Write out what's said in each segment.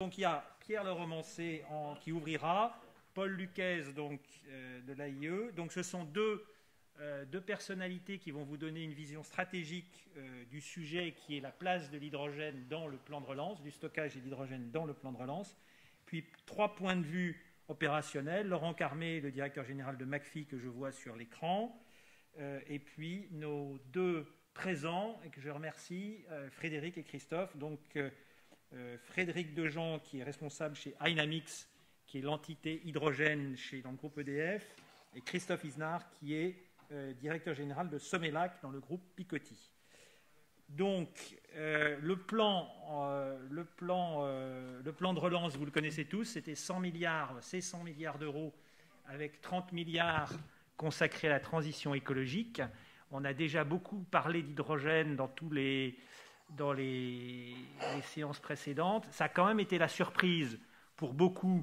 Donc il y a Pierre Le Romancé qui ouvrira, Paul Luquez donc, de l'AIE. Donc ce sont deux personnalités qui vont vous donner une vision stratégique du sujet qui est la place de l'hydrogène dans le plan de relance, du stockage et de l'hydrogène dans le plan de relance. Puis 3 points de vue opérationnels, Laurent Carmé, le directeur général de McPhy que je vois sur l'écran, et puis nos 2 présents et que je remercie, Frédéric et Christophe. Donc Frédéric Dejean qui est responsable chez Hynamix, qui est l'entité hydrogène dans le groupe EDF, et Christophe Isnard qui est directeur général de Somelac dans le groupe Picoty. Donc le plan de relance, vous le connaissez tous, c'était 100 milliards d'euros avec 30 milliards consacrés à la transition écologique. On a déjà beaucoup parlé d'hydrogène dans les séances précédentes. Ça a quand même été la surprise pour beaucoup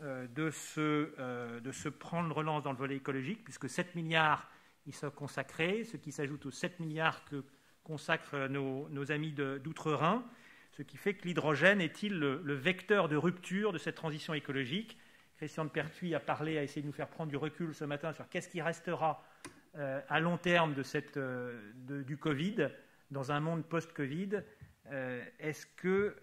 de se prendre relance dans le volet écologique, puisque 7 milliards y sont consacrés, ce qui s'ajoute aux 7 milliards que consacrent nos amis d'Outre-Rhin, ce qui fait que l'hydrogène est-il le vecteur de rupture de cette transition écologique. Christian de Pertuis a essayé de nous faire prendre du recul ce matin sur qu'est-ce qui restera à long terme du Covid, dans un monde post-Covid. Est-ce que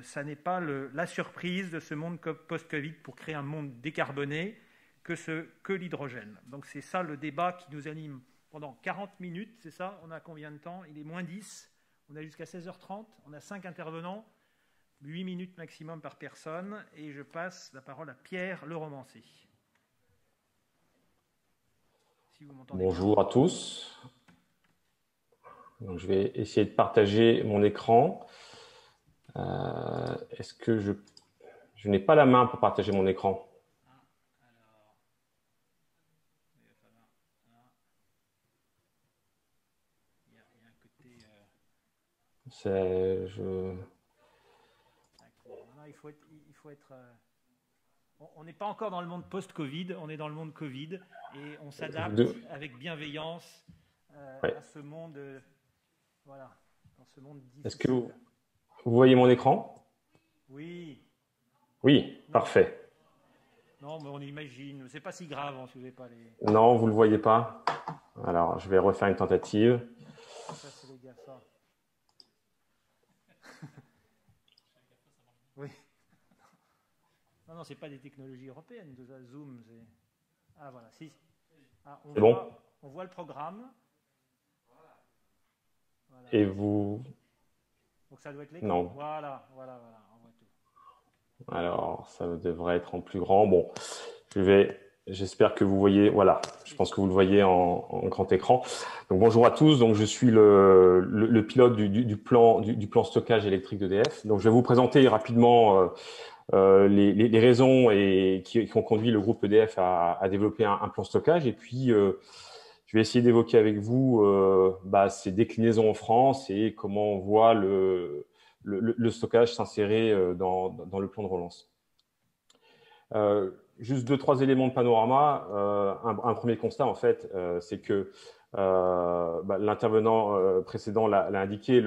ça n'est pas la surprise de ce monde post-Covid pour créer un monde décarboné que l'hydrogène? Donc c'est ça le débat qui nous anime pendant 40 minutes, c'est ça? On a combien de temps? Il est moins 10, on a jusqu'à 16h30, on a 5 intervenants, 8 minutes maximum par personne, et je passe la parole à Pierre Le Romancé. Si vous m'entendez. Bonjour à tous. Donc, je vais essayer de partager mon écran. Est-ce que je n'ai pas la main pour partager mon écran? On n'est pas encore dans le monde post-Covid, on est dans le monde Covid et on s'adapte avec bienveillance à ce monde. Voilà, dans ce monde difficile. Est-ce que vous voyez mon écran? Oui. Oui, non. Parfait. Non, mais on imagine, c'est pas si grave, si vous n'avez pas les. Non, vous ne le voyez pas. Alors, je vais refaire une tentative. Ça, c'est les GAFA. Oui. Non, c'est pas des technologies européennes, Zoom. Ah, voilà. Si. Ah, c'est bon. On voit le programme. Voilà. Et vous. Donc ça doit être l'écran. Non. Voilà, on voit tout. Alors, ça devrait être en plus grand. Bon, j'espère que vous voyez. Voilà, je pense que vous le voyez en grand écran. Donc bonjour à tous. Donc je suis le pilote du plan stockage électrique d'EDF. Donc je vais vous présenter rapidement les raisons qui ont conduit le groupe EDF à développer un plan stockage. Et puis je vais essayer d'évoquer avec vous ces déclinaisons en France et comment on voit le stockage s'insérer dans le plan de relance. Juste 2-3 éléments de panorama. Un premier constat, en fait, c'est que l'intervenant précédent l'a indiqué,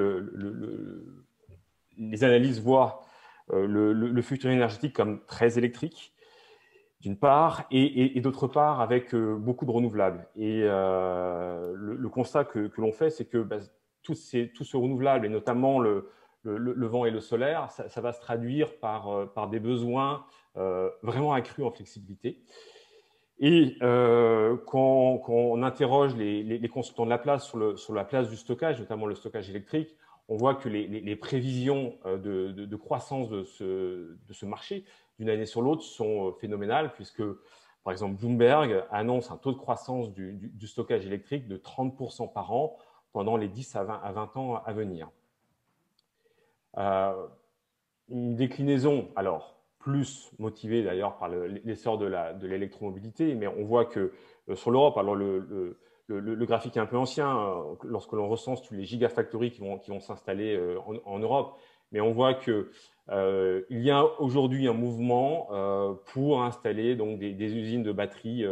les analyses voient le futur énergétique comme très électrique, d'une part, et d'autre part avec beaucoup de renouvelables. Et le constat que l'on fait, c'est que tout ce renouvelable, et notamment le vent et le solaire, ça va se traduire par des besoins vraiment accrus en flexibilité. Et quand on interroge les consultants de la place sur la place du stockage, notamment le stockage électrique, on voit que les prévisions de croissance de ce marché d'une année sur l'autre sont phénoménales, puisque, par exemple, Bloomberg annonce un taux de croissance du stockage électrique de 30% par an pendant les 10 à 20 ans à venir. Une déclinaison, alors, plus motivée d'ailleurs par l'essor de l'électromobilité, mais on voit que sur l'Europe, alors le graphique est un peu ancien, lorsque l'on recense tous les gigafactories qui vont s'installer en Europe, mais on voit qu'il y a aujourd'hui un mouvement pour installer donc, des usines de batteries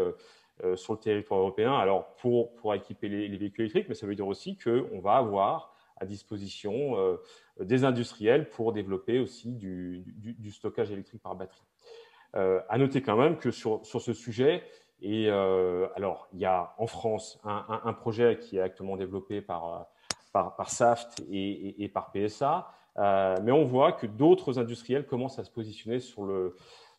sur le territoire européen, alors pour équiper les véhicules électriques, mais ça veut dire aussi qu'on va avoir à disposition des industriels pour développer aussi du stockage électrique par batterie. À noter quand même que sur ce sujet, alors il y a en France un projet qui est actuellement développé par Saft et par PSA, mais on voit que d'autres industriels commencent à se positionner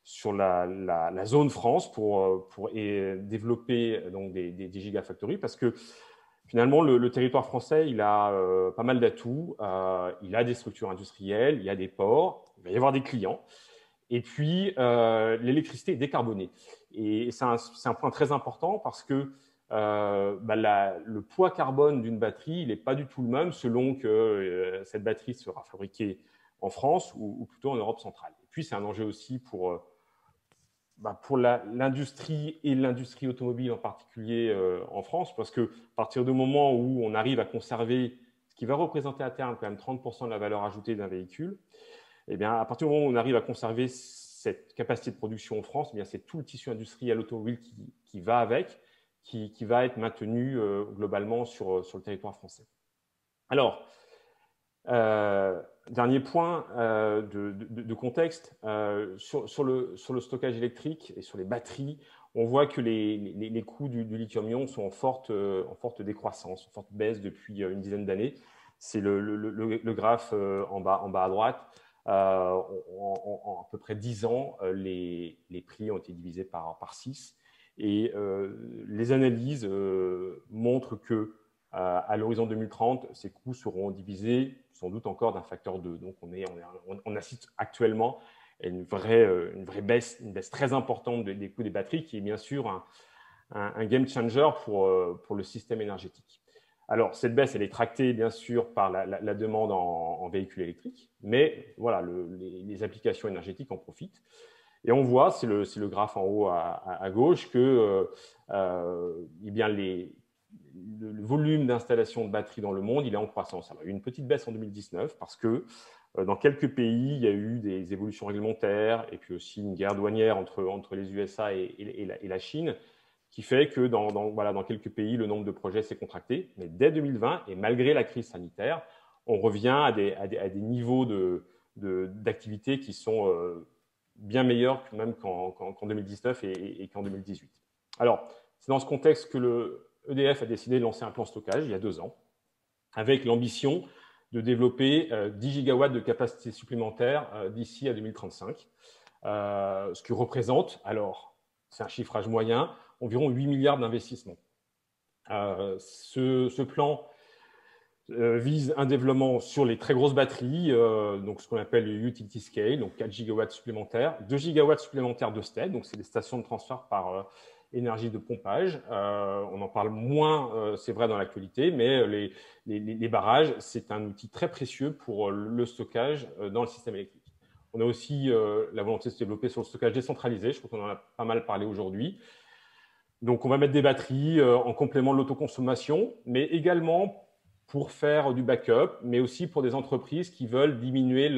sur la zone France pour développer donc des gigafactories, parce que finalement, le territoire français, il a pas mal d'atouts. Il a des structures industrielles, il y a des ports, il va y avoir des clients. Et puis, l'électricité est décarbonée. Et c'est un point très important parce que le poids carbone d'une batterie, il n'est pas du tout le même selon que cette batterie sera fabriquée en France ou plutôt en Europe centrale. Et puis, c'est un enjeu aussi pour l'industrie et l'industrie automobile en particulier en France, parce qu'à partir du moment où on arrive à conserver ce qui va représenter à terme quand même 30% de la valeur ajoutée d'un véhicule, eh bien, à partir du moment où on arrive à conserver cette capacité de production en France, eh bien, c'est tout le tissu industriel automobile qui va avec, qui va être maintenu globalement sur le territoire français. Alors, dernier point de contexte, sur le stockage électrique et sur les batteries, on voit que les coûts du lithium-ion sont en forte décroissance, en forte baisse depuis une dizaine d'années. C'est le graphe en bas à droite. En à peu près 10 ans, les prix ont été divisés par 6. Et les analyses montrent que à l'horizon 2030, ces coûts seront divisés sans doute encore d'un facteur 2. Donc, on assiste actuellement à une vraie baisse, une baisse très importante des coûts des batteries, qui est bien sûr un game changer pour le système énergétique. Alors, cette baisse, elle est tractée, bien sûr, par la demande en véhicules électriques, mais voilà, les applications énergétiques en profitent. Et on voit, c'est le graphe en haut à gauche, que eh bien, le volume d'installation de batteries dans le monde, il est en croissance. Alors, il y a eu une petite baisse en 2019 parce que dans quelques pays, il y a eu des évolutions réglementaires et puis aussi une guerre douanière entre les USA et la Chine, qui fait que dans quelques pays, le nombre de projets s'est contracté. Mais dès 2020, et malgré la crise sanitaire, on revient à des niveaux d'activité qui sont bien meilleurs même qu'en 2019 et qu'en 2018. Alors, c'est dans ce contexte que le EDF a décidé de lancer un plan stockage il y a 2 ans, avec l'ambition de développer 10 gigawatts de capacité supplémentaire d'ici à 2035, ce qui représente, alors c'est un chiffrage moyen, environ 8 milliards d'investissements. Ce plan vise un développement sur les très grosses batteries, donc ce qu'on appelle le utility scale, donc 4 gigawatts supplémentaires, 2 gigawatts supplémentaires de STED, donc c'est des stations de transfert par énergie de pompage. On en parle moins, c'est vrai, dans l'actualité, mais les barrages, c'est un outil très précieux pour le stockage dans le système électrique. On a aussi la volonté de se développer sur le stockage décentralisé, je crois qu'on en a pas mal parlé aujourd'hui. Donc, on va mettre des batteries en complément de l'autoconsommation, mais également pour faire du backup, mais aussi pour des entreprises qui veulent diminuer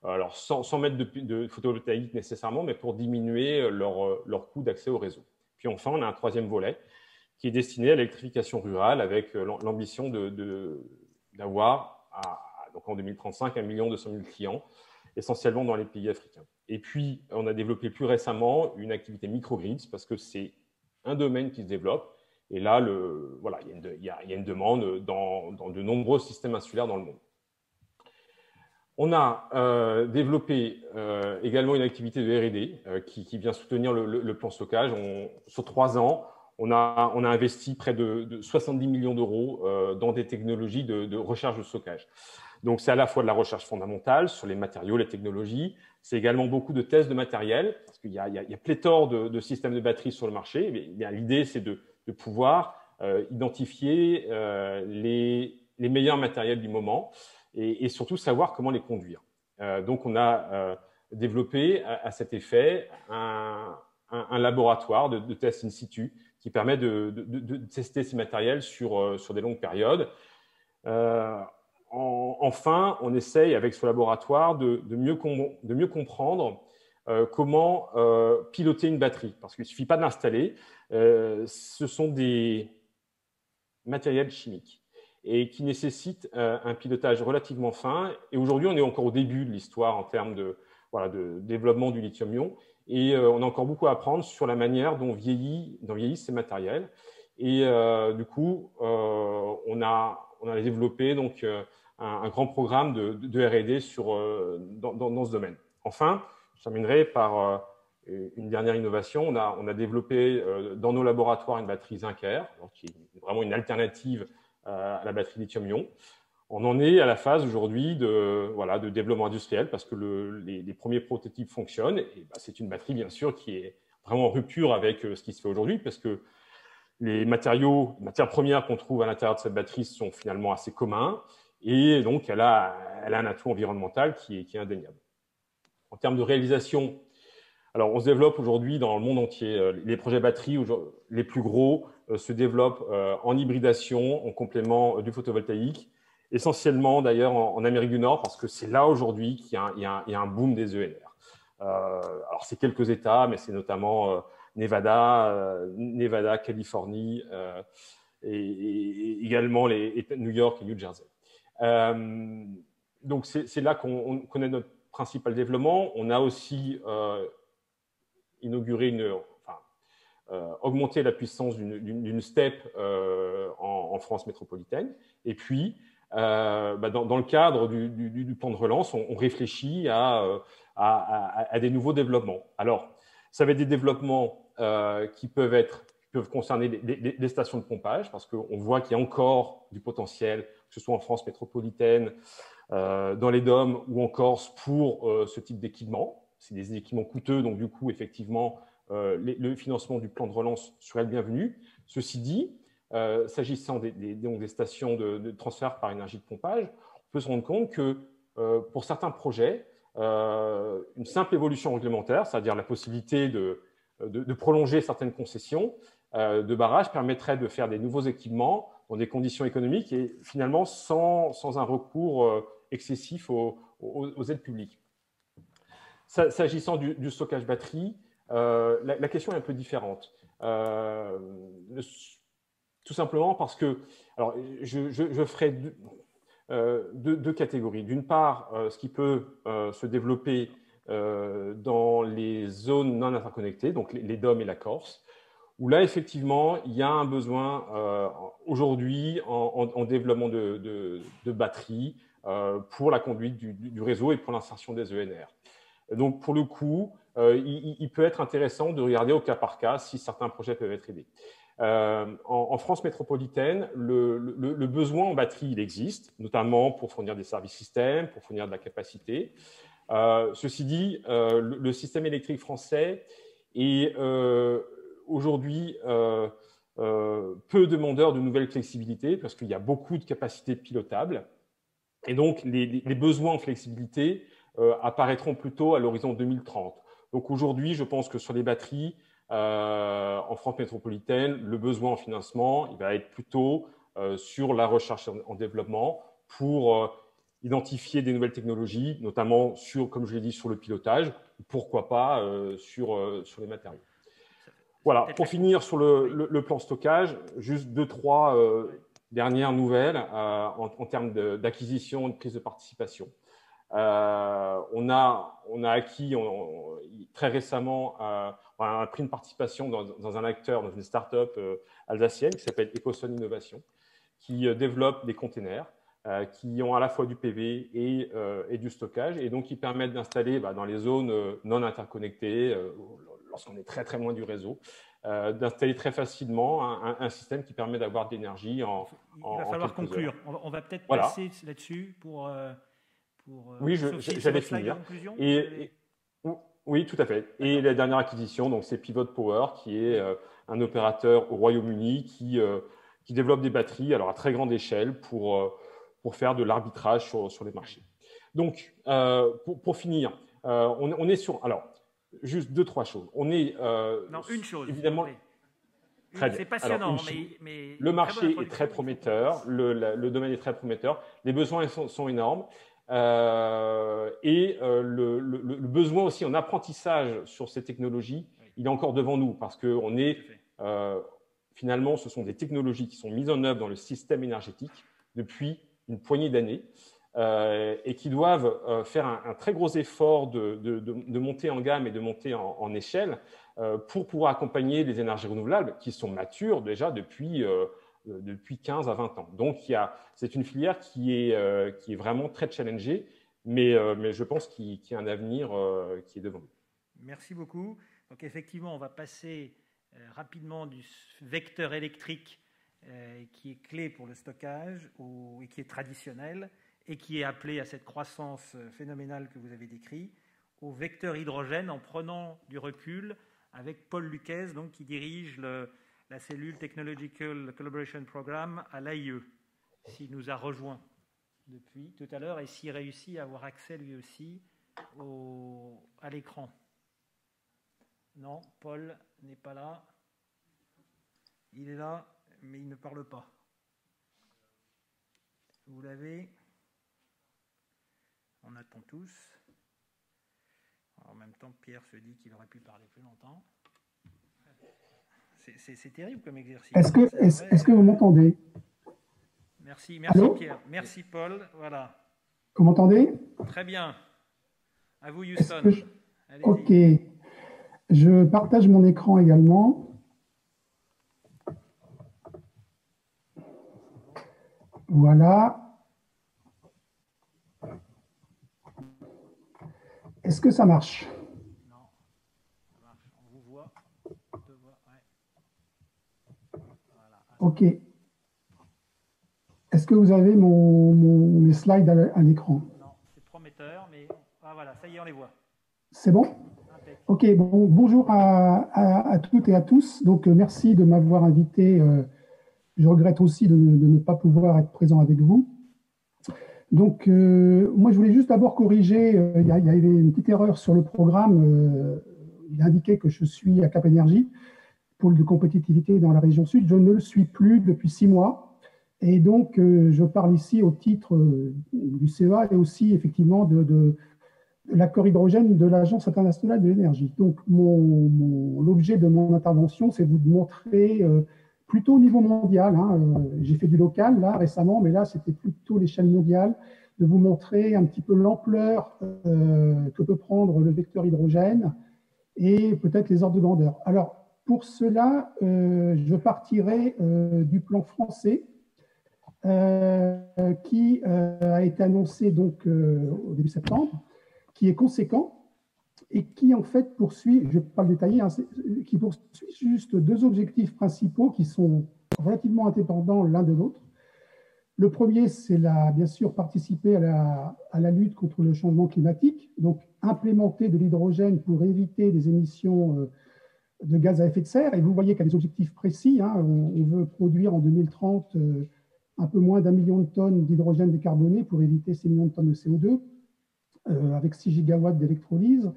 alors sans mettre de photovoltaïque nécessairement, mais pour diminuer leur coût d'accès au réseau. Puis enfin, on a un troisième volet qui est destiné à l'électrification rurale avec l'ambition d'avoir, donc en 2035, 1 200 000 clients, essentiellement dans les pays africains. Et puis, on a développé plus récemment une activité microgrids parce que c'est un domaine qui se développe. Et là, il y a une demande dans de nombreux systèmes insulaires dans le monde. On a développé également une activité de R&D qui vient soutenir le plan stockage. Sur 3 ans, on a investi près de 70 millions d'euros dans des technologies de recherche de stockage. Donc, c'est à la fois de la recherche fondamentale sur les matériaux, les technologies. C'est également beaucoup de tests de matériel, parce qu'il y a pléthore de systèmes de batteries sur le marché. L'idée, c'est de pouvoir identifier les meilleurs matériels du moment et surtout savoir comment les conduire. Donc, on a développé à cet effet un laboratoire de tests in situ qui permet de tester ces matériels sur des longues périodes. Enfin, on essaye avec ce laboratoire de mieux comprendre comment piloter une batterie. Parce qu'il ne suffit pas de l'installer. Ce sont des matériels chimiques. et qui nécessite un pilotage relativement fin. Et aujourd'hui, on est encore au début de l'histoire en termes de, voilà, de développement du lithium-ion. Et on a encore beaucoup à apprendre sur la manière dont vieillissent ces matériels. Et du coup, on a développé donc, un grand programme de R&D dans ce domaine. Enfin, je terminerai par une dernière innovation. On a développé dans nos laboratoires une batterie Zinc-Air, qui est vraiment une alternative à la batterie lithium-ion. On en est à la phase aujourd'hui de développement industriel parce que les premiers prototypes fonctionnent. Et c'est une batterie, bien sûr, qui est vraiment en rupture avec ce qui se fait aujourd'hui parce que les matières premières qu'on trouve à l'intérieur de cette batterie sont finalement assez communs. Et donc, elle a un atout environnemental qui est indéniable. En termes de réalisation, alors on se développe aujourd'hui dans le monde entier. Les projets batteries, les plus gros, se développent en hybridation, en complément du photovoltaïque, essentiellement d'ailleurs en Amérique du Nord, parce que c'est là aujourd'hui qu'il y a un boom des ENR. Alors c'est quelques États, mais c'est notamment Nevada, Californie, et également New York et New Jersey. Donc c'est là qu'on connaît notre principal développement. On a aussi inauguré augmenter la puissance d'une STEP en France métropolitaine. Et puis, dans le cadre du plan de relance, on réfléchit à des nouveaux développements. Alors, ça va être des développements qui peuvent concerner des stations de pompage, parce qu'on voit qu'il y a encore du potentiel, que ce soit en France métropolitaine, dans les DOM ou en Corse, pour ce type d'équipement. C'est des équipements coûteux, donc du coup, effectivement, le financement du plan de relance serait le bienvenu. Ceci dit, s'agissant des stations de transfert par énergie de pompage, on peut se rendre compte que pour certains projets, une simple évolution réglementaire, c'est-à-dire la possibilité de prolonger certaines concessions de barrages, permettrait de faire des nouveaux équipements dans des conditions économiques et finalement sans un recours excessif aux aides publiques. S'agissant du stockage batterie, la question est un peu différente. Tout simplement parce que, alors, je ferai deux catégories. D'une part, ce qui peut se développer dans les zones non interconnectées, donc les DOM et la Corse, où là, effectivement, il y a un besoin aujourd'hui en développement de batteries pour la conduite du réseau et pour l'insertion des ENR. Donc, pour le coup, il peut être intéressant de regarder au cas par cas si certains projets peuvent être aidés. En France métropolitaine, le besoin en batterie, il existe, notamment pour fournir des services systèmes, pour fournir de la capacité. Ceci dit, le système électrique français est aujourd'hui peu demandeur de nouvelles flexibilités parce qu'il y a beaucoup de capacités pilotables. Et donc, les besoins en flexibilité apparaîtront plutôt à l'horizon 2030. Donc aujourd'hui, je pense que sur les batteries, en France métropolitaine, le besoin en financement, il va être plutôt sur la recherche en développement pour identifier des nouvelles technologies, notamment sur, comme je l'ai dit, sur le pilotage, pourquoi pas sur les matériaux. Voilà, pour finir sur le plan stockage, juste 2-3 dernières nouvelles en termes d'acquisition et de prise de participation. On a acquis très récemment, on a pris une participation dans un acteur, dans une start-up alsacienne qui s'appelle Ecoson Innovation, qui développe des containers qui ont à la fois du PV et du stockage, et donc qui permettent d'installer dans les zones non interconnectées, lorsqu'on est très très loin du réseau, d'installer très facilement un système qui permet d'avoir de l'énergie en Il va falloir conclure. On va peut-être passer là-dessus pour oui, j'allais finir. Oui, tout à fait. Et la dernière acquisition, donc c'est Pivot Power, qui est un opérateur au Royaume-Uni qui développe des batteries alors à très grande échelle pour faire de l'arbitrage sur les marchés. Donc, pour finir, on est sur... Alors, juste 2-3 choses. On est... non, une chose. Évidemment... C'est passionnant, mais le marché est très prometteur, le domaine est très prometteur, les besoins sont énormes. Le besoin aussi en apprentissage sur ces technologies, il est encore devant nous parce que finalement, ce sont des technologies qui sont mises en œuvre dans le système énergétique. depuis une poignée d'années et qui doivent faire un très gros effort de monter en gamme et de monter en échelle pour pouvoir accompagner les énergies renouvelables qui sont matures déjà depuis 15 à 20 ans. Donc, c'est une filière qui est vraiment très challengée, mais je pense qu'il y a un avenir qui est devant nous. Merci beaucoup. Donc, effectivement, on va passer rapidement du vecteur électrique qui est clé pour le stockage et qui est traditionnel et qui est appelé à cette croissance phénoménale que vous avez décrite, au vecteur hydrogène en prenant du recul avec Paul Luquez, donc, qui dirige la cellule Technological Collaboration Programme à l'AIE, s'il nous a rejoints depuis tout à l'heure et s'il réussit à avoir accès lui aussi à l'écran. Non, Paul n'est pas là. Il est là, mais il ne parle pas. Vous l'avez? On attend tous. En même temps, Pierre se dit qu'il aurait pu parler plus longtemps. C'est terrible comme exercice. Est-ce que vous m'entendez? Merci Allô? Pierre. Merci Paul. Voilà. Vous m'entendez? Très bien. À vous, Houston. Ok. Je partage mon écran également. Voilà. Est-ce que ça marche? Non, ça marche. On vous voit. On te voit. Ouais. Voilà. Ok. Est-ce que vous avez mes slides à l'écran? Non, c'est prometteur, mais voilà, ça y est, on les voit. C'est bon? Ok, bon, bonjour à toutes et à tous. Donc, merci de m'avoir invité. Je regrette aussi de ne pas pouvoir être présent avec vous. Donc, moi, je voulais juste d'abord corriger. Il y avait une petite erreur sur le programme. Il indiquait que je suis à Cap Énergie, pôle de compétitivité dans la région sud. Je ne le suis plus depuis 6 mois. Et donc, je parle ici au titre du CEA et aussi, effectivement, de l'accord hydrogène de l'Agence internationale de l'énergie. Donc, l'objet de mon intervention, c'est de vous montrer, plutôt au niveau mondial, j'ai fait du local là récemment, mais là, c'était plutôt l'échelle mondiale, de vous montrer un petit peu l'ampleur que peut prendre le vecteur hydrogène et peut-être les ordres de grandeur. Alors, pour cela, je partirai du plan français qui a été annoncé donc, au début septembre, qui est conséquent et qui en fait poursuit, je ne vais pas le détailler, qui poursuit juste 2 objectifs principaux qui sont relativement indépendants l'un de l'autre. Le premier, c'est bien sûr participer à la lutte contre le changement climatique, donc implémenter de l'hydrogène pour éviter des émissions de gaz à effet de serre. Et vous voyez qu'il y a des objectifs précis. On veut produire en 2030 un peu moins d'1 million de tonnes d'hydrogène décarboné pour éviter ces millions de tonnes de CO2. Avec 6 gigawatts d'électrolyse.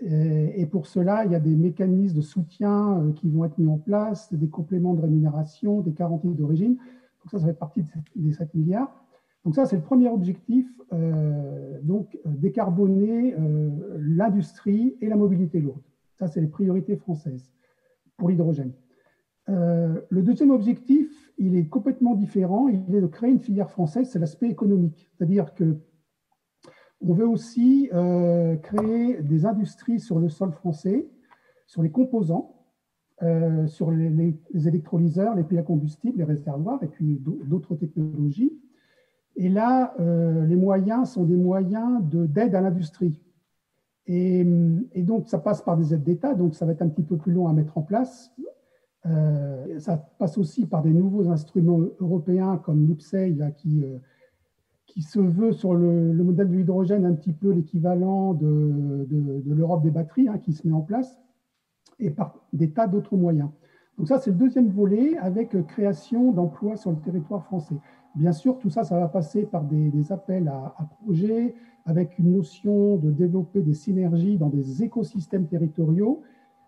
Et pour cela, il y a des mécanismes de soutien qui vont être mis en place, des compléments de rémunération, des garanties d'origine. Donc ça fait partie des 7 milliards. Donc ça, c'est le premier objectif, donc décarboner l'industrie et la mobilité lourde. Ça, c'est les priorités françaises pour l'hydrogène. Le deuxième objectif, il est complètement différent. Il est de créer une filière française, c'est l'aspect économique. C'est-à-dire que on veut aussi créer des industries sur le sol français, sur les composants, sur les électrolyseurs, les piles à combustible, les réservoirs, et puis d'autres technologies. Et là, les moyens sont des moyens d'aide à l'industrie. Et donc, ça passe par des aides d'État, donc ça va être un petit peu plus long à mettre en place. Ça passe aussi par des nouveaux instruments européens comme l'IPCEI, là, qui se veut sur le modèle de l'hydrogène un petit peu l'équivalent de l'Europe des batteries, qui se met en place, et par des tas d'autres moyens. Donc ça, c'est le deuxième volet avec création d'emplois sur le territoire français. Bien sûr, tout ça, ça va passer par des appels à projets, avec une notion de développer des synergies dans des écosystèmes territoriaux,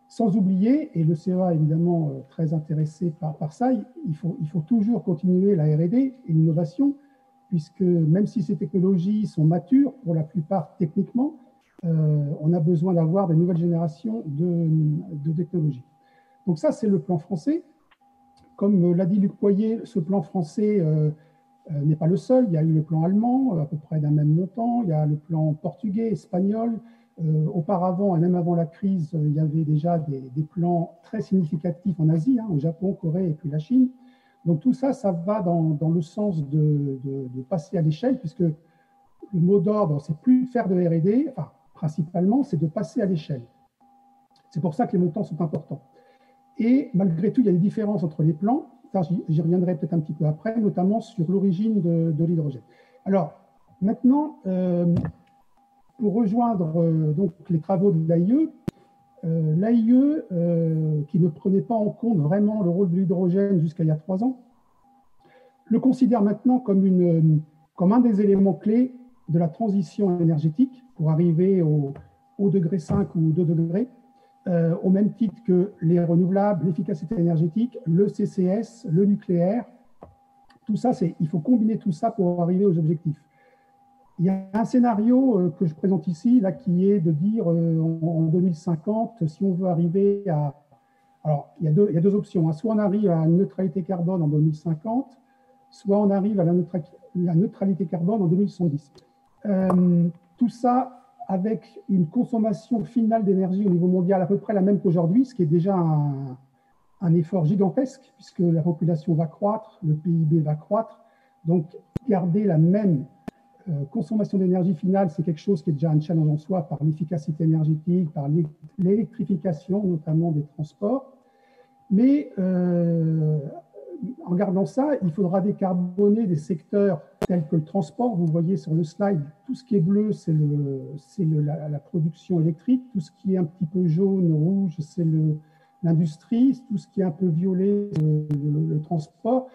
sans oublier, et le CEA est évidemment très intéressé par ça, il faut toujours continuer la R&D et l'innovation, puisque même si ces technologies sont matures, pour la plupart techniquement, on a besoin d'avoir des nouvelles générations de technologies. Donc ça, c'est le plan français. Comme l'a dit Luc Poyer, ce plan français n'est pas le seul. Il y a eu le plan allemand, à peu près d'un même montant. Il y a le plan portugais, espagnol. Auparavant, et même avant la crise, il y avait déjà des plans très significatifs en Asie, au Japon, Corée et puis la Chine. Donc tout ça, ça va dans le sens de passer à l'échelle, puisque le mot d'ordre, c'est plus de faire de R&D, enfin, principalement, c'est de passer à l'échelle. C'est pour ça que les montants sont importants. Et malgré tout, il y a des différences entre les plans. J'y reviendrai peut-être un petit peu après, notamment sur l'origine de l'hydrogène. Alors, maintenant, pour rejoindre donc les travaux de l'AIE, qui ne prenait pas en compte vraiment le rôle de l'hydrogène jusqu'à il y a 3 ans, le considère maintenant comme un des éléments clés de la transition énergétique pour arriver au degré 5 ou 2 degrés, au même titre que les renouvelables, l'efficacité énergétique, le CCS, le nucléaire. Tout ça, il faut combiner tout ça pour arriver aux objectifs. Il y a un scénario que je présente ici, là, qui est de dire en 2050, si on veut arriver à... Alors, il y a deux options. Soit on arrive à une neutralité carbone en 2050, soit on arrive à la neutralité carbone en 2070. Tout ça avec une consommation finale d'énergie au niveau mondial à peu près la même qu'aujourd'hui, ce qui est déjà un effort gigantesque, puisque la population va croître, le PIB va croître. Donc, garder la même consommation d'énergie finale, c'est quelque chose qui est déjà un challenge en soi par l'efficacité énergétique, par l'électrification, notamment des transports. Mais en gardant ça, il faudra décarboner des secteurs tels que le transport. Vous voyez sur le slide, tout ce qui est bleu, c'est la production électrique. Tout ce qui est un petit peu jaune, rouge, c'est l'industrie. Tout ce qui est un peu violet, c'est le transport.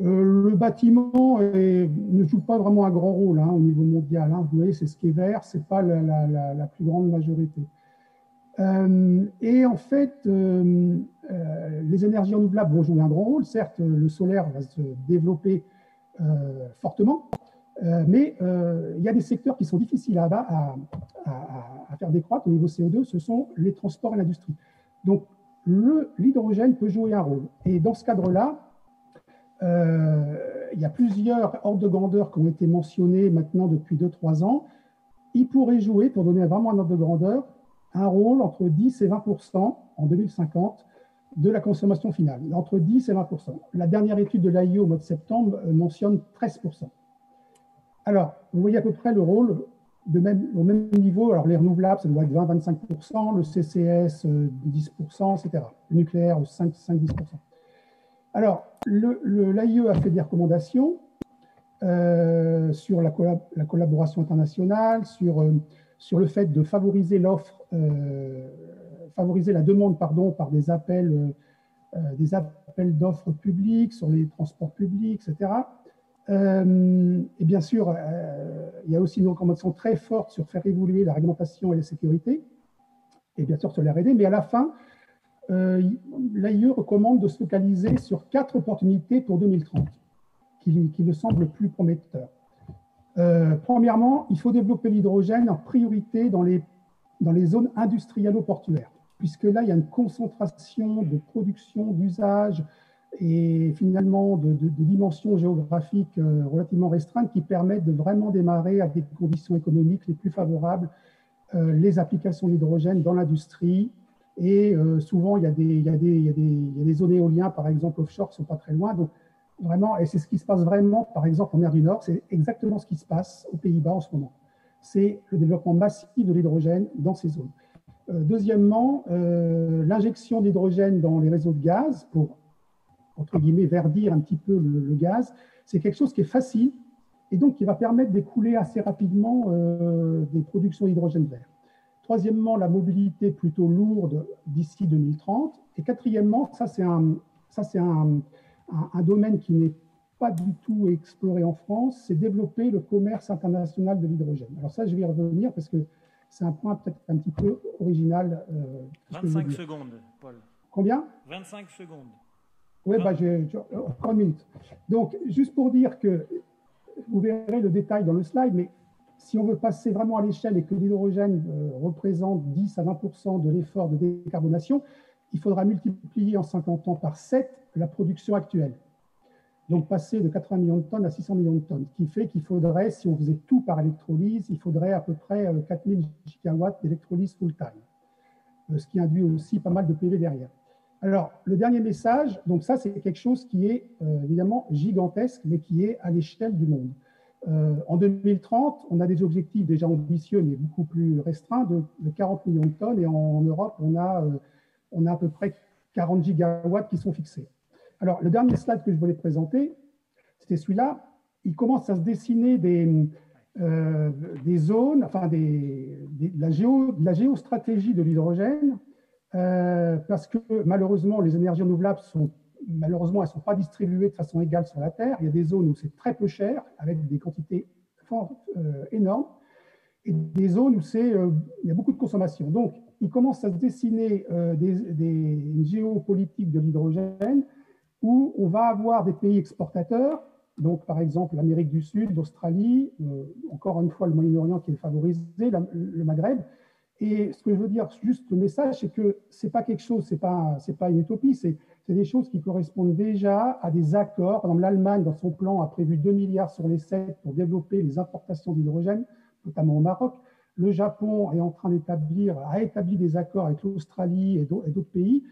Le bâtiment ne joue pas vraiment un grand rôle au niveau mondial. Vous voyez, c'est ce qui est vert, ce n'est pas la plus grande majorité. Et en fait, les énergies renouvelables vont jouer un grand rôle. Certes, le solaire va se développer fortement, mais il y a des secteurs qui sont difficiles à faire décroître au niveau CO2, ce sont les transports et l'industrie. Donc, l'hydrogène peut jouer un rôle. Et dans ce cadre-là, il y a plusieurs ordres de grandeur qui ont été mentionnés maintenant depuis 2-3 ans. Il pourrait jouer, pour donner vraiment un ordre de grandeur, un rôle entre 10 et 20% en 2050 de la consommation finale, entre 10 et 20%. La dernière étude de l'AIE au mois de septembre mentionne 13%. Alors, vous voyez à peu près le rôle au même niveau. Alors, les renouvelables, ça doit être 20-25%, le CCS, 10%, etc. Le nucléaire, 5-10%. Alors, l'AIE a fait des recommandations sur la collaboration internationale, sur le fait de favoriser l'offre, favoriser la demande par des appels d'offres publiques sur les transports publics, etc. Et bien sûr, il y a aussi une recommandation très forte sur faire évoluer la réglementation et la sécurité, et bien sûr sur la R&D, mais à la fin, l'AIE recommande de se focaliser sur 4 opportunités pour 2030, qui me semblent le plus prometteurs. Premièrement, il faut développer l'hydrogène en priorité dans les zones industrielles-portuaires, puisque là, il y a une concentration de production, d'usage et finalement de dimensions géographiques relativement restreintes qui permettent de vraiment démarrer à des conditions économiques les plus favorables les applications de l'hydrogène dans l'industrie. Et souvent, il y a des zones éoliennes, par exemple, offshore, qui ne sont pas très loin. Donc, vraiment, et c'est ce qui se passe vraiment, par exemple, en mer du Nord, c'est exactement ce qui se passe aux Pays-Bas en ce moment. C'est le développement massif de l'hydrogène dans ces zones. Deuxièmement, l'injection d'hydrogène dans les réseaux de gaz pour, entre guillemets, verdir un petit peu le gaz, c'est quelque chose qui est facile et donc qui va permettre d'écouler assez rapidement des productions d'hydrogène vert. Troisièmement, la mobilité plutôt lourde d'ici 2030. Et quatrièmement, ça c'est un domaine qui n'est pas du tout exploré en France, c'est développer le commerce international de l'hydrogène. Alors ça, je vais y revenir parce que c'est un point peut-être un petit peu original. 25 secondes, Paul. Combien? 25 secondes. Oui, encore une minute. Donc, juste pour dire que, vous verrez le détail dans le slide, mais si on veut passer vraiment à l'échelle et que l'hydrogène représente 10 à 20% de l'effort de décarbonation, il faudra multiplier en 50 ans par 7 la production actuelle. Donc passer de 80 millions de tonnes à 600 millions de tonnes, ce qui fait qu'il faudrait, si on faisait tout par électrolyse, il faudrait à peu près 4000 gigawatts d'électrolyse full-time, ce qui induit aussi pas mal de PV derrière. Alors, le dernier message, donc ça, c'est quelque chose qui est évidemment gigantesque, mais qui est à l'échelle du monde. En 2030, on a des objectifs déjà ambitieux, mais beaucoup plus restreints, de 40 millions de tonnes, et en Europe, on a à peu près 40 gigawatts qui sont fixés. Alors, le dernier slide que je voulais présenter, c'était celui-là. Il commence à se dessiner des zones, enfin de la géostratégie de l'hydrogène, parce que malheureusement, les énergies renouvelables elles ne sont pas distribuées de façon égale sur la Terre. Il y a des zones où c'est très peu cher, avec des quantités énormes, et des zones où il y a beaucoup de consommation. Donc, il commence à se dessiner une géopolitique de l'hydrogène où on va avoir des pays exportateurs, donc par exemple l'Amérique du Sud, l'Australie, encore une fois le Moyen-Orient qui est favorisé, le Maghreb. Et ce que je veux dire, juste le message, c'est que ce n'est pas quelque chose, ce n'est pas une utopie, c'est des choses qui correspondent déjà à des accords. Par exemple, l'Allemagne, dans son plan, a prévu 2 milliards sur les 7 pour développer les importations d'hydrogène, notamment au Maroc. Le Japon est en train a établi des accords avec l'Australie et d'autres pays.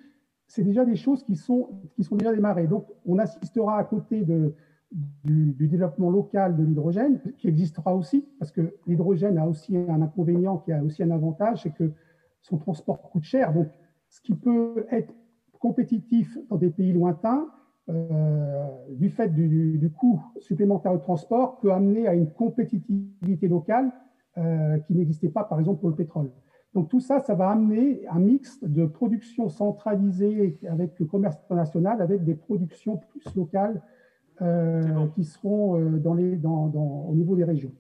C'est déjà des choses qui sont déjà démarrées. Donc, on assistera à côté du développement local de l'hydrogène, qui existera aussi, parce que l'hydrogène a aussi un inconvénient, qui a aussi un avantage, c'est que son transport coûte cher. Donc, ce qui peut être compétitif dans des pays lointains, du fait du coût supplémentaire de transport, peut amener à une compétitivité locale qui n'existait pas, par exemple, pour le pétrole. Donc tout ça, ça va amener un mix de production centralisée avec le commerce international, avec des productions plus locales qui seront au niveau des régions.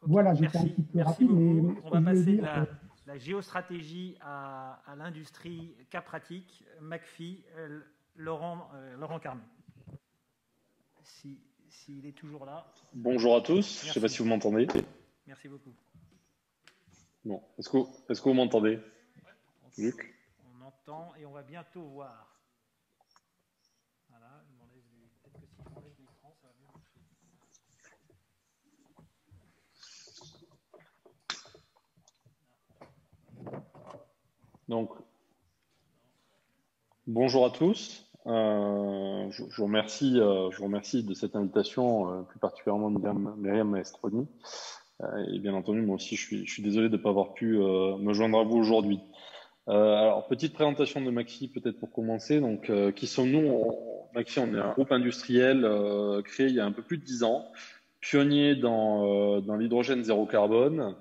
Okay, voilà, j'étais un petit peu rapide, mais on va passer de la géostratégie à l'industrie, cas pratique. McPhy, Laurent Carmé. S'il est toujours là. Bonjour à tous, merci. Je ne sais pas si vous m'entendez. Merci beaucoup. Bon, est-ce que vous m'entendez, Luc? On entend et on va bientôt voir. Voilà, peut-être que si je m'enlève l'écran, ça va bien marcher. Donc, bonjour à tous. Je vous remercie de cette invitation, plus particulièrement Myriam Maestroni. Et bien entendu, moi aussi, je suis désolé de ne pas avoir pu me joindre à vous aujourd'hui. Alors, petite présentation de McPhy, peut-être pour commencer. Donc, qui sommes-nous? McPhy, on est un groupe industriel créé il y a un peu plus de 10 ans, pionnier dans l'hydrogène zéro carbone.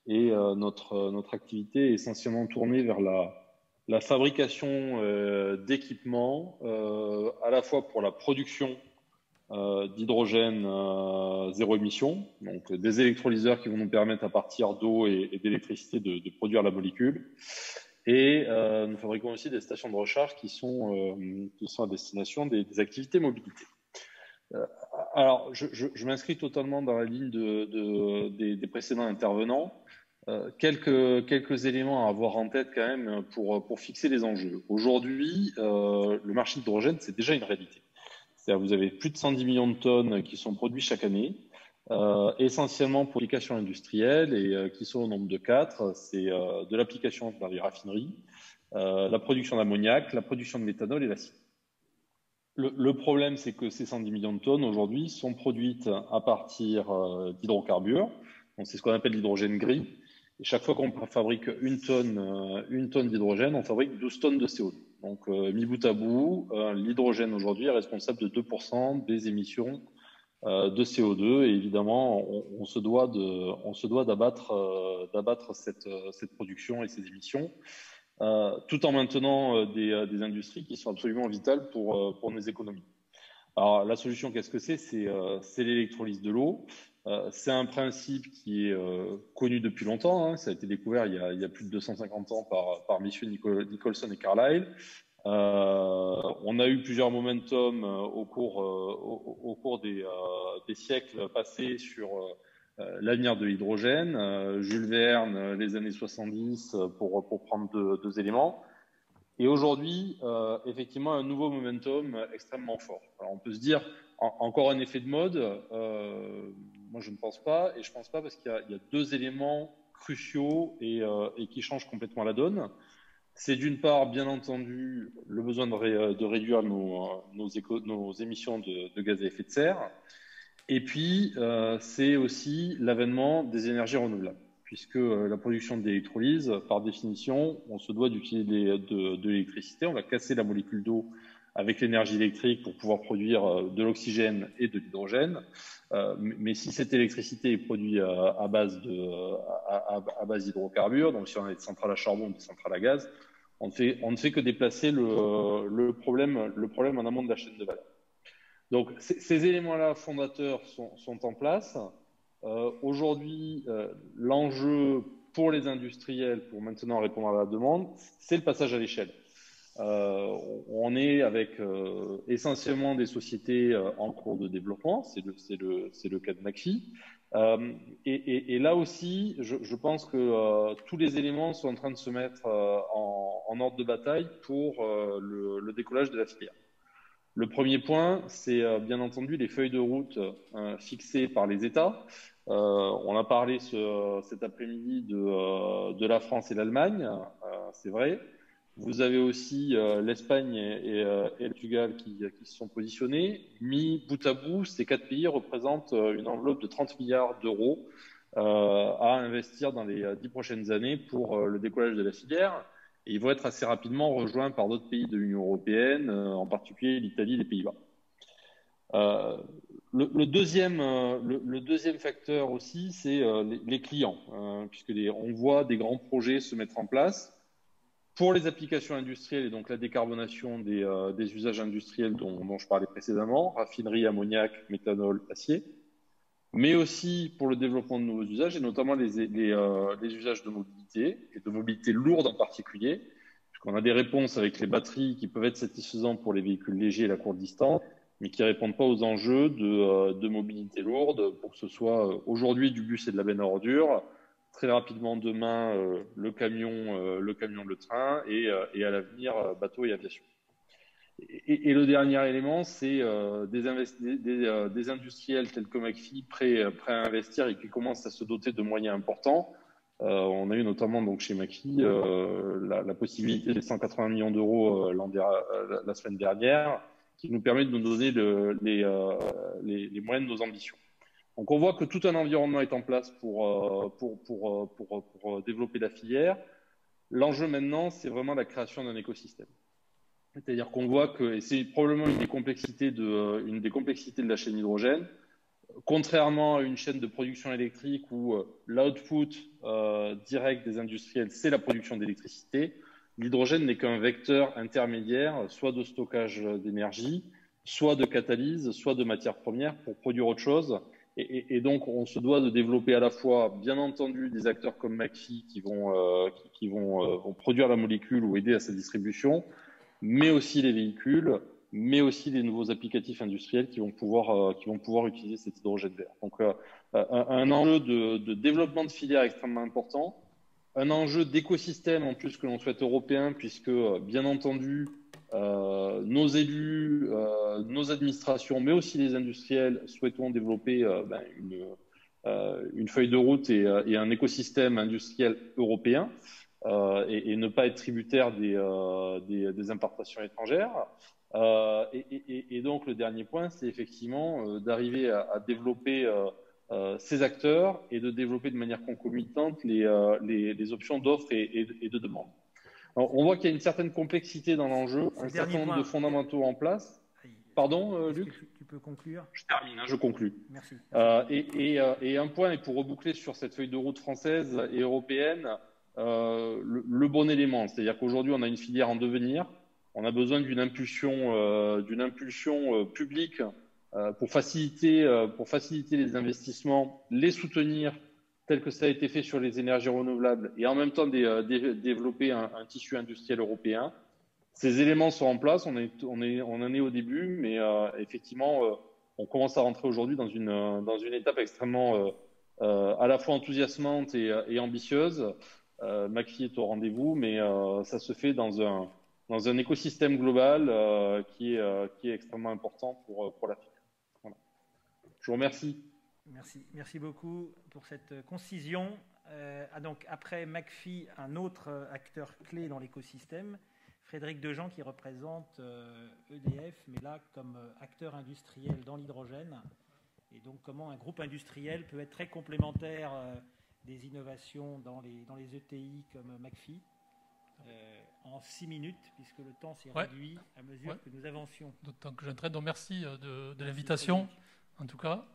Et notre activité est essentiellement tournée vers la fabrication d'équipements, à la fois pour la production d'hydrogène zéro émission, donc des électrolyseurs qui vont nous permettre à partir d'eau et d'électricité de produire la molécule. Et nous fabriquons aussi des stations de recharge qui sont à destination des activités mobilité. Alors, je m'inscris totalement dans la ligne des précédents intervenants. Quelques éléments à avoir en tête quand même pour fixer les enjeux. Aujourd'hui, le marché de l'hydrogène, c'est déjà une réalité. C'est-à-dire vous avez plus de 110 millions de tonnes qui sont produites chaque année, essentiellement pour l'application industrielle et qui sont au nombre de 4. C'est de l'application dans les raffineries, la production d'ammoniac, la production de méthanol et l'acide. Le problème, c'est que ces 110 millions de tonnes aujourd'hui sont produites à partir d'hydrocarbures. Donc c'est ce qu'on appelle l'hydrogène gris. Et chaque fois qu'on fabrique une tonne d'hydrogène, on fabrique 12 tonnes de CO2. Donc, mis bout à bout, l'hydrogène aujourd'hui est responsable de 2% des émissions de CO2. Et évidemment, on se doit d'abattre cette production et ces émissions, tout en maintenant des industries qui sont absolument vitales pour nos économies. Alors, la solution, qu'est-ce que c'est? C'est l'électrolyse de l'eau. C'est un principe qui est connu depuis longtemps. Hein. Ça a été découvert il y a plus de 250 ans par messieurs Nicholson et Carlyle. On a eu plusieurs momentum au cours des siècles passés sur l'avenir de l'hydrogène. Jules Verne, les années 70, pour prendre deux éléments. Et aujourd'hui, effectivement, un nouveau momentum extrêmement fort. Alors, on peut se dire, encore un effet de mode. Moi, je ne pense pas, et je ne pense pas parce qu'il y a deux éléments cruciaux et qui changent complètement la donne. C'est d'une part, bien entendu, le besoin de réduire nos émissions de gaz à effet de serre. Et puis, c'est aussi l'avènement des énergies renouvelables, puisque la production d'électrolyse, par définition, on se doit d'utiliser de l'électricité. On va casser la molécule d'eau avec l'énergie électrique pour pouvoir produire de l'oxygène et de l'hydrogène. Mais si cette électricité est produite à base d'hydrocarbures, donc si on a des centrales à charbon ou des centrales à gaz, on ne fait que déplacer le problème en amont de la chaîne de valeur. Donc, ces éléments-là fondateurs sont en place. Aujourd'hui, l'enjeu pour les industriels, pour maintenant répondre à la demande, c'est le passage à l'échelle. On est avec essentiellement des sociétés en cours de développement, c'est le cas de McPhy. Et là aussi, je pense que tous les éléments sont en train de se mettre en ordre de bataille pour le décollage de la filière. Le premier point, c'est bien entendu les feuilles de route fixées par les États. On a parlé cet après-midi de la France et l'Allemagne, c'est vrai. Vous avez aussi l'Espagne et le Portugal qui se sont positionnés. Mis bout à bout, ces quatre pays représentent une enveloppe de 30 milliards d'euros à investir dans les 10 prochaines années pour le décollage de la filière. Et ils vont être assez rapidement rejoints par d'autres pays de l'Union européenne, en particulier l'Italie et les Pays-Bas. Le deuxième facteur aussi, c'est les clients, puisque on voit des grands projets se mettre en place pour les applications industrielles et donc la décarbonation des usages industriels dont je parlais précédemment, raffinerie, ammoniac, méthanol, acier, mais aussi pour le développement de nouveaux usages et notamment les usages de mobilité et de mobilité lourde en particulier, puisqu'on a des réponses avec les batteries qui peuvent être satisfaisantes pour les véhicules légers et la courte distance, mais qui répondent pas aux enjeux de mobilité lourde, pour que ce soit aujourd'hui du bus et de la benne à ordures, très rapidement demain le camion, le train et à l'avenir bateau et aviation. Et le dernier élément, c'est des industriels tels que McPhy prêts à investir et qui commencent à se doter de moyens importants. On a eu notamment donc chez McPhy la possibilité des 180 millions d'euros la semaine dernière, qui nous permet de nous donner les moyens de nos ambitions. Donc on voit que tout un environnement est en place pour développer la filière. L'enjeu maintenant, c'est vraiment la création d'un écosystème. C'est-à-dire qu'on voit que, et c'est probablement une des complexités de la chaîne hydrogène, contrairement à une chaîne de production électrique où l'output direct des industriels, c'est la production d'électricité, l'hydrogène n'est qu'un vecteur intermédiaire, soit de stockage d'énergie, soit de catalyse, soit de matières premières pour produire autre chose. Et donc, on se doit de développer à la fois, bien entendu, des acteurs comme McPhy qui vont produire la molécule ou aider à sa distribution, mais aussi les véhicules, mais aussi les nouveaux applicatifs industriels qui vont pouvoir utiliser cet hydrogène vert. Donc, un enjeu de développement de filière extrêmement important, un enjeu d'écosystème en plus que l'on souhaite européen, puisque, bien entendu, nos élus, nos administrations, mais aussi les industriels souhaitons développer une feuille de route et un écosystème industriel européen. Et ne pas être tributaire des importations étrangères. Et donc, le dernier point, c'est effectivement d'arriver à développer ces acteurs et de développer de manière concomitante les options d'offres et de demande. Alors, on voit qu'il y a une certaine complexité dans l'enjeu, un certain nombre de fondamentaux en place. Pardon, Luc ? Tu peux conclure ? Je termine, je conclus. Merci. Et un point, et pour reboucler sur cette feuille de route française et européenne, le bon élément, c'est-à-dire qu'aujourd'hui on a une filière en devenir, on a besoin d'une impulsion publique pour faciliter les investissements, les soutenir tel que ça a été fait sur les énergies renouvelables et en même temps développer un tissu industriel européen. Ces éléments sont en place, on en est au début, mais effectivement on commence à rentrer aujourd'hui dans une étape extrêmement à la fois enthousiasmante et ambitieuse. McPhy est au rendez-vous, mais ça se fait dans dans un écosystème global qui est extrêmement important pour la filière. Voilà. Je vous remercie. Merci beaucoup pour cette concision. Donc après McPhy, un autre acteur clé dans l'écosystème, Frédéric Dejean, qui représente EDF, mais là comme acteur industriel dans l'hydrogène. Et donc comment un groupe industriel peut être très complémentaire des innovations dans les ETI comme McPhy en 6 minutes, puisque le temps s'est réduit à mesure que nous avancions. D'autant que j'entraîne. Donc merci de l'invitation, en tout cas.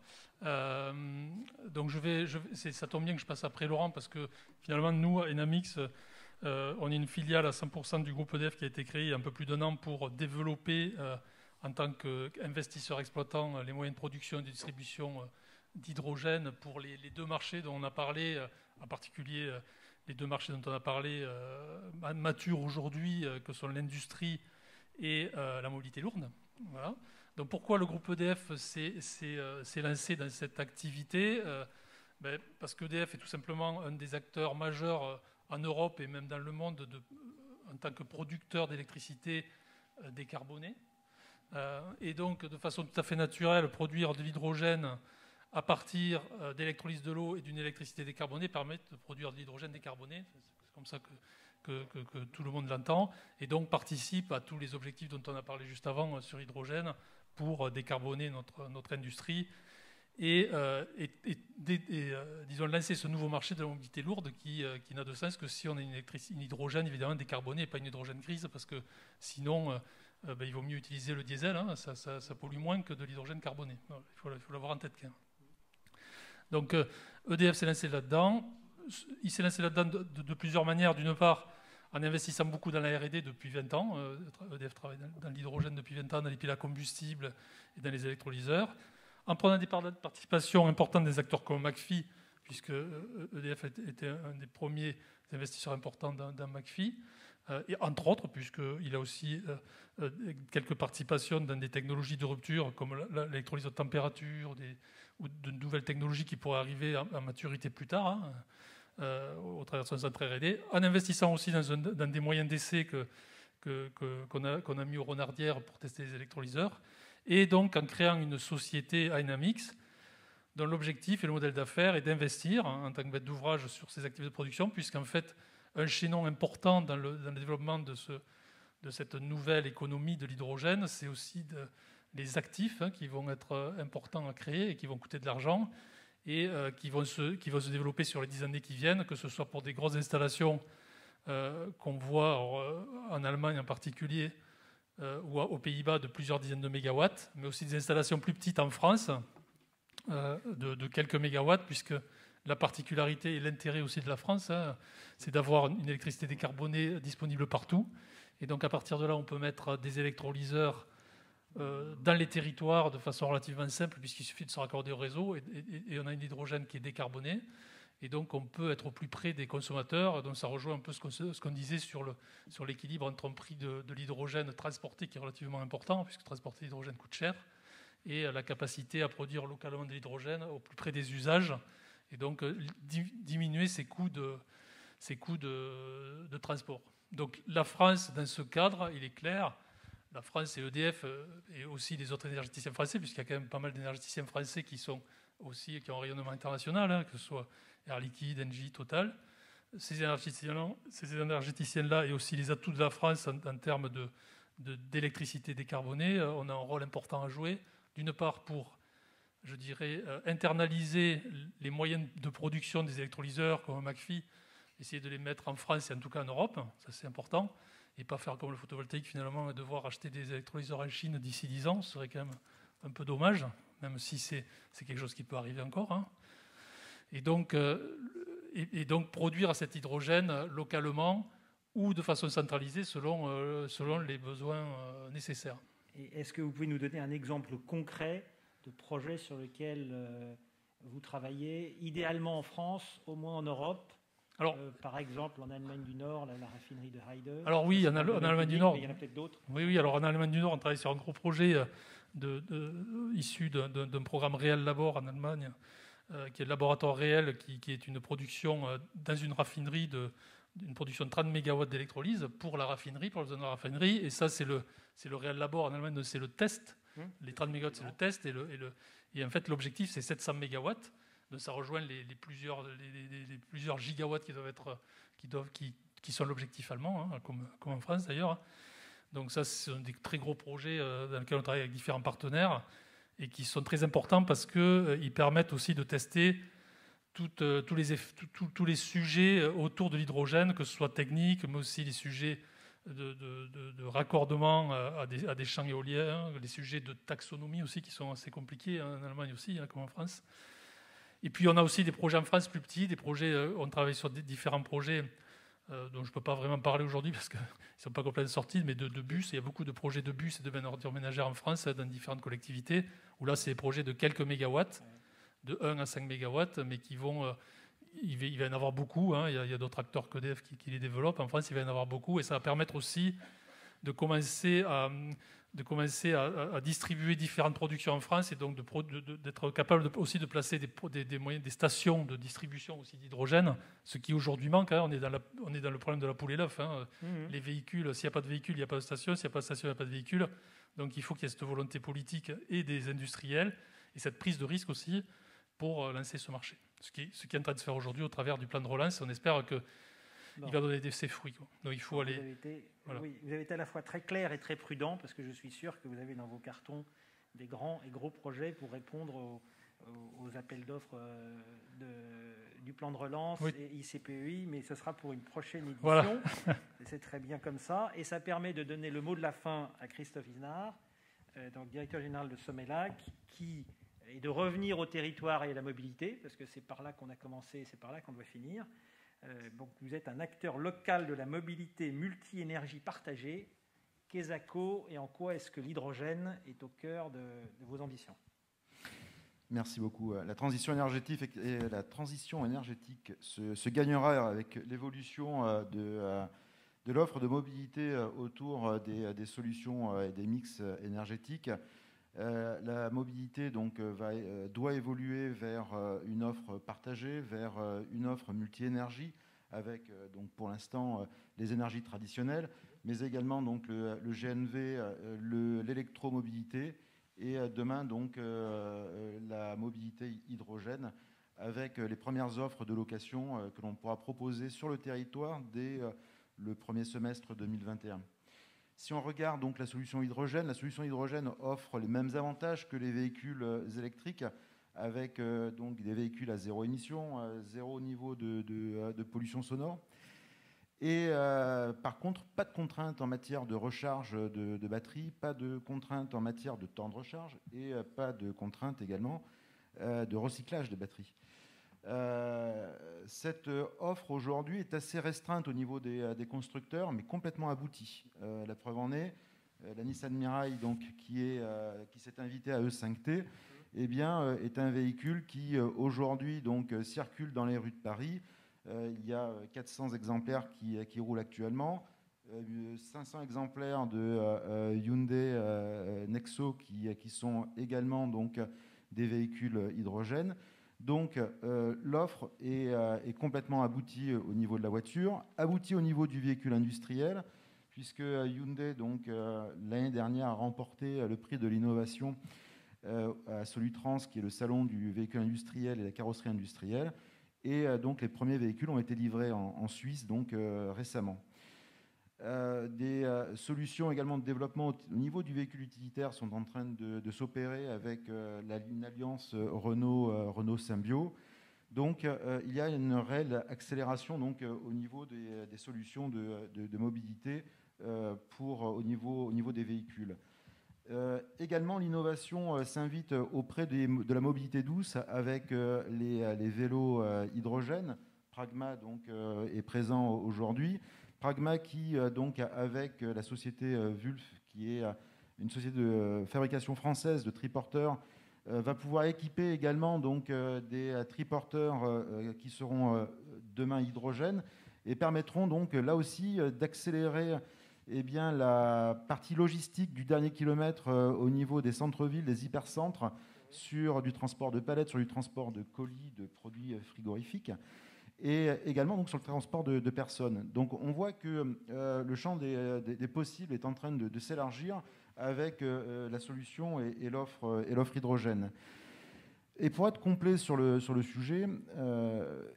Donc ça tombe bien que je passe après Laurent, parce que finalement, nous, à Enamix, on est une filiale à 100% du groupe EDF qui a été créé il y a un peu plus d'1 an pour développer, en tant qu'investisseur exploitant, les moyens de production et de distribution d'hydrogène pour les deux marchés dont on a parlé, en particulier les deux marchés dont on a parlé matures aujourd'hui, que sont l'industrie et la mobilité lourde. Voilà. Donc pourquoi le groupe EDF s'est lancé dans cette activité? Parce qu'EDF est tout simplement un des acteurs majeurs en Europe et même dans le monde en tant que producteur d'électricité décarbonée. Et donc, de façon tout à fait naturelle, produire de l'hydrogène à partir d'électrolyse de l'eau et d'une électricité décarbonée permet de produire de l'hydrogène décarboné. C'est comme ça que tout le monde l'entend. Et donc participe à tous les objectifs dont on a parlé juste avant sur l'hydrogène pour décarboner notre industrie. Et disons, lancer ce nouveau marché de la mobilité lourde qui n'a de sens que si on a une hydrogène évidemment décarbonée et pas une hydrogène grise, parce que sinon il vaut mieux utiliser le diesel, hein, ça pollue moins que de l'hydrogène carboné. Alors, il faut l'avoir en tête quand même. Donc EDF s'est lancé là-dedans. Il s'est lancé là-dedans de plusieurs manières. D'une part, en investissant beaucoup dans la R&D depuis 20 ans. EDF travaille dans l'hydrogène depuis 20 ans, dans les piles à combustible et dans les électrolyseurs. En prenant des parts de participation importantes des acteurs comme McPhy, puisque EDF était un des premiers investisseurs importants dans McPhy, et entre autres, puisqu'il a aussi quelques participations dans des technologies de rupture, comme l'électrolyse haute température, ou de nouvelles technologies qui pourraient arriver à maturité plus tard, hein, au travers de son centre R&D, en investissant aussi dans des moyens d'essai qu'on a mis aux renardières pour tester les électrolyseurs, et donc en créant une société Enamix dont l'objectif et le modèle d'affaires est d'investir en tant que maître d'ouvrage sur ces activités de production, puisqu'en fait, un chaînon important dans le développement de cette nouvelle économie de l'hydrogène, c'est aussi les actifs qui vont être importants à créer et qui vont coûter de l'argent et qui vont se développer sur les 10 années qui viennent, que ce soit pour des grosses installations qu'on voit en Allemagne en particulier, ou aux Pays-Bas de plusieurs dizaines de mégawatts, mais aussi des installations plus petites en France de quelques mégawatts, puisque la particularité et l'intérêt aussi de la France, hein, c'est d'avoir une électricité décarbonée disponible partout. Et donc à partir de là, on peut mettre des électrolyseurs dans les territoires de façon relativement simple, puisqu'il suffit de se raccorder au réseau et on a une hydrogène qui est décarbonée. Et donc on peut être au plus près des consommateurs. Donc ça rejoint un peu ce qu'on disait sur l'équilibre entre un prix de l'hydrogène transporté qui est relativement important, puisque transporter l'hydrogène coûte cher, et la capacité à produire localement de l'hydrogène au plus près des usages, et donc diminuer ses coûts de transport. Donc la France, dans ce cadre, il est clair, la France et EDF et aussi les autres énergéticiens français, puisqu'il y a quand même pas mal d'énergéticiens français qui ont un rayonnement international, hein, que ce soit Air Liquide, Engie, Total. Ces énergéticiens-là et aussi les atouts de la France en termes d'électricité décarbonée, on a un rôle important à jouer. D'une part pour, je dirais, internaliser les moyens de production des électrolyseurs comme McPhy, essayer de les mettre en France et en tout cas en Europe, ça c'est important, et pas faire comme le photovoltaïque finalement, devoir acheter des électrolyseurs en Chine d'ici 10 ans, ce serait quand même un peu dommage, même si c'est quelque chose qui peut arriver encore, hein. Et donc produire cet hydrogène localement ou de façon centralisée selon les besoins nécessaires. Et est-ce que vous pouvez nous donner un exemple concret de projet sur lequel vous travaillez, idéalement en France, au moins en Europe? Alors, par exemple, en Allemagne du Nord, la raffinerie de Heide. Alors oui, en Allemagne du Nord. Mais il y en a peut-être d'autres. Oui. Alors en Allemagne du Nord, on travaille sur un gros projet issu d'un programme Réel Labor en Allemagne, qui est le laboratoire Réel, qui est une production dans une raffinerie une production de 30 MW d'électrolyse pour la raffinerie, pour le besoin de la raffinerie. Et ça, c'est le Real Labor en Allemagne, c'est le test. Les 30 MW, c'est le test. Et en fait, l'objectif, c'est 700 MW. Donc ça rejoint les plusieurs gigawatts qui sont l'objectif allemand, hein, comme en France d'ailleurs. Donc ça, ce sont des très gros projets dans lesquels on travaille avec différents partenaires et qui sont très importants parce qu'ils permettent aussi de tester tous les sujets autour de l'hydrogène, que ce soit technique, mais aussi les sujets de raccordement à des champs éoliens, les sujets de taxonomie aussi qui sont assez compliqués en Allemagne aussi, hein, comme en France. Et puis on a aussi des projets en France plus petits, on travaille sur différents projets dont je ne peux pas vraiment parler aujourd'hui parce qu'ils ne sont pas complètement sortis, mais de bus. Il y a beaucoup de projets de bus et de ordures ménagères en France dans différentes collectivités, où là c'est des projets de quelques mégawatts, de 1 à 5 mégawatts, mais qui vont... il va y en avoir beaucoup, hein. Il y a d'autres acteurs qu'EDF qui les développent. En France, il va y en avoir beaucoup, et ça va permettre aussi de commencer à distribuer différentes productions en France, et donc d'être capable aussi de placer des stations de distribution aussi d'hydrogène, ce qui aujourd'hui manque, hein. On est dans le problème de la poule et l'œuf, hein. Les véhicules, s'il n'y a pas de véhicule, il n'y a pas de station, s'il n'y a pas de station, il n'y a pas de véhicule. Donc il faut qu'il y ait cette volonté politique et des industriels, et cette prise de risque aussi pour lancer ce marché. Ce qui est en train de se faire aujourd'hui au travers du plan de relance. On espère qu'il va donner ses fruits, quoi. Donc il faut aller... Vous avez été à la fois très clair et très prudent, parce que je suis sûr que vous avez dans vos cartons des grands et gros projets pour répondre aux appels d'offres du plan de relance et ICPEI, mais ce sera pour une prochaine édition. Voilà. C'est très bien comme ça. Et ça permet de donner le mot de la fin à Christophe Isnard, donc directeur général de Somelac, et de revenir au territoire et à la mobilité, parce que c'est par là qu'on a commencé et c'est par là qu'on doit finir. Donc vous êtes un acteur local de la mobilité multi-énergie partagée. Quesaco, et en quoi est-ce que l'hydrogène est au cœur de vos ambitions? Merci beaucoup. La transition énergétique se gagnera avec l'évolution de l'offre de mobilité autour des solutions et des mix énergétiques. La mobilité doit évoluer vers une offre partagée, vers une offre multi-énergie, avec pour l'instant les énergies traditionnelles, mais également le GNV, l'électromobilité, et demain la mobilité hydrogène, avec les premières offres de location que l'on pourra proposer sur le territoire dès le premier semestre 2021. Si on regarde la solution hydrogène offre les mêmes avantages que les véhicules électriques, avec des véhicules à zéro émission, zéro niveau de pollution sonore. Et par contre, pas de contraintes en matière de recharge de batterie, pas de contraintes en matière de temps de recharge, et pas de contraintes également de recyclage des batteries. Cette offre aujourd'hui est assez restreinte au niveau des constructeurs, mais complètement aboutie. La preuve en est, la Nissan Mirai, qui s'est invitée à E5T, est un véhicule qui aujourd'hui circule dans les rues de Paris. Il y a 400 exemplaires qui roulent actuellement, 500 exemplaires de Hyundai Nexo qui sont également des véhicules hydrogène. Donc l'offre est complètement aboutie au niveau de la voiture, aboutie au niveau du véhicule industriel, puisque Hyundai l'année dernière a remporté le prix de l'innovation à Solutrans, qui est le salon du véhicule industriel et la carrosserie industrielle. Et les premiers véhicules ont été livrés en Suisse récemment. Des solutions également de développement au niveau du véhicule utilitaire sont en train de s'opérer avec une alliance Renault Symbio. Donc il y a une réelle accélération au niveau des solutions de mobilité au niveau des véhicules. Également, l'innovation s'invite auprès de la mobilité douce avec les vélos hydrogène. Pragma est présent aujourd'hui. Pragma qui, avec la société Wulf, qui est une société de fabrication française de triporteurs, va pouvoir équiper également des triporteurs qui seront demain hydrogène et permettront là aussi d'accélérer la partie logistique du dernier kilomètre au niveau des centres-villes, des hypercentres, sur du transport de palettes, sur du transport de colis, de produits frigorifiques. et également donc, sur le transport de personnes. Donc on voit que le champ des possibles est en train de s'élargir avec la solution et l'offre hydrogène. Et pour être complet sur le sujet,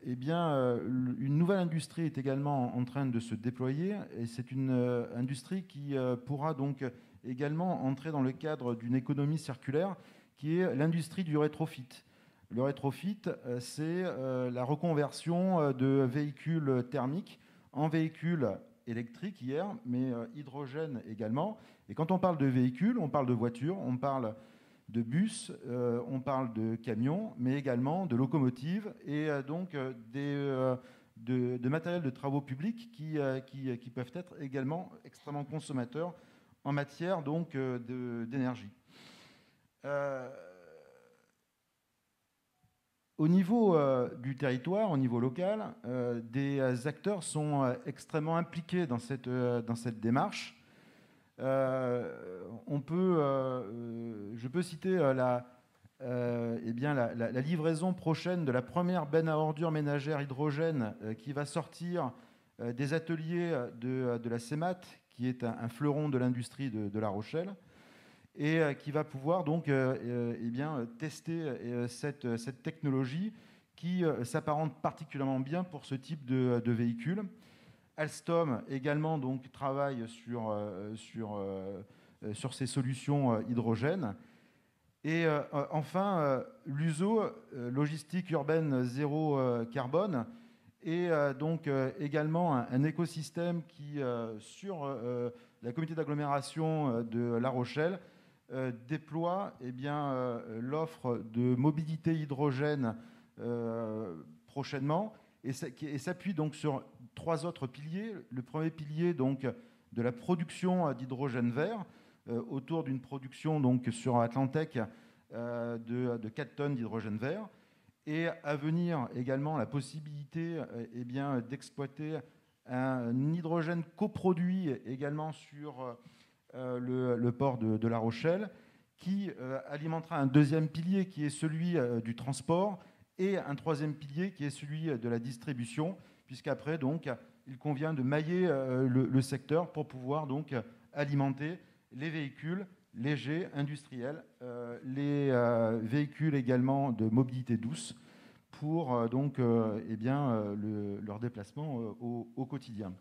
eh bien, une nouvelle industrie est également en train de se déployer, et c'est une industrie qui pourra donc également entrer dans le cadre d'une économie circulaire, qui est l'industrie du rétrofit. Le rétrofit, c'est la reconversion de véhicules thermiques en véhicules électriques hier, mais hydrogène également. Et quand on parle de véhicules, on parle de voitures, on parle de bus, on parle de camions, mais également de locomotives et donc de matériel de travaux publics qui peuvent être également extrêmement consommateurs en matière donc d'énergie. Au niveau du territoire, au niveau local, des acteurs sont extrêmement impliqués dans cette démarche. Je peux citer la livraison prochaine de la première benne à ordures ménagères hydrogène qui va sortir des ateliers de la CEMAT, qui est un fleuron de l'industrie de La Rochelle, et qui va pouvoir donc tester cette technologie qui s'apparente particulièrement bien pour ce type de véhicule. Alstom également donc travaille sur ces solutions hydrogène. Et enfin, l'USO, logistique urbaine zéro carbone, est donc également un écosystème qui, sur la communauté d'agglomération de La Rochelle, déploie l'offre de mobilité hydrogène prochainement, et s'appuie donc sur 3 autres piliers. Le premier pilier donc de la production d'hydrogène vert, autour d'une production donc sur Atlantec de 4 tonnes d'hydrogène vert, et à venir également la possibilité d'exploiter un hydrogène coproduit également sur le port de La Rochelle, qui alimentera un deuxième pilier qui est celui du transport, et un troisième pilier qui est celui de la distribution, puisqu'après, donc, il convient de mailler le secteur pour pouvoir donc alimenter les véhicules légers, industriels, les véhicules également de mobilité douce pour leur déplacement au quotidien.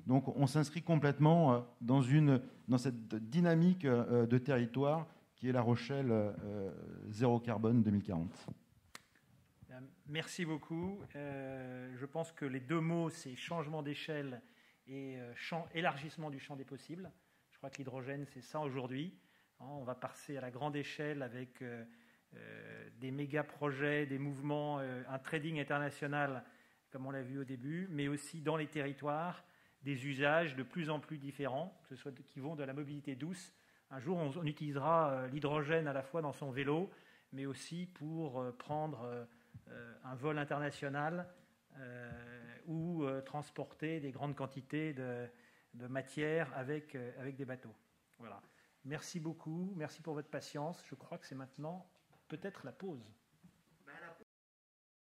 Donc on s'inscrit complètement dans cette dynamique de territoire qui est La Rochelle zéro carbone 2040. Merci beaucoup. Je pense que les 2 mots, c'est changement d'échelle et élargissement du champ des possibles. Je crois que l'hydrogène, c'est ça aujourd'hui. On va passer à la grande échelle avec des méga projets, des mouvements, un trading international, comme on l'a vu au début, mais aussi dans les territoires, des usages de plus en plus différents, que ce soit qui vont de la mobilité douce. Un jour, on utilisera l'hydrogène à la fois dans son vélo, mais aussi pour prendre un vol international ou transporter des grandes quantités de matière avec des bateaux. Voilà. Merci beaucoup, merci pour votre patience. Je crois que c'est maintenant peut-être la pause.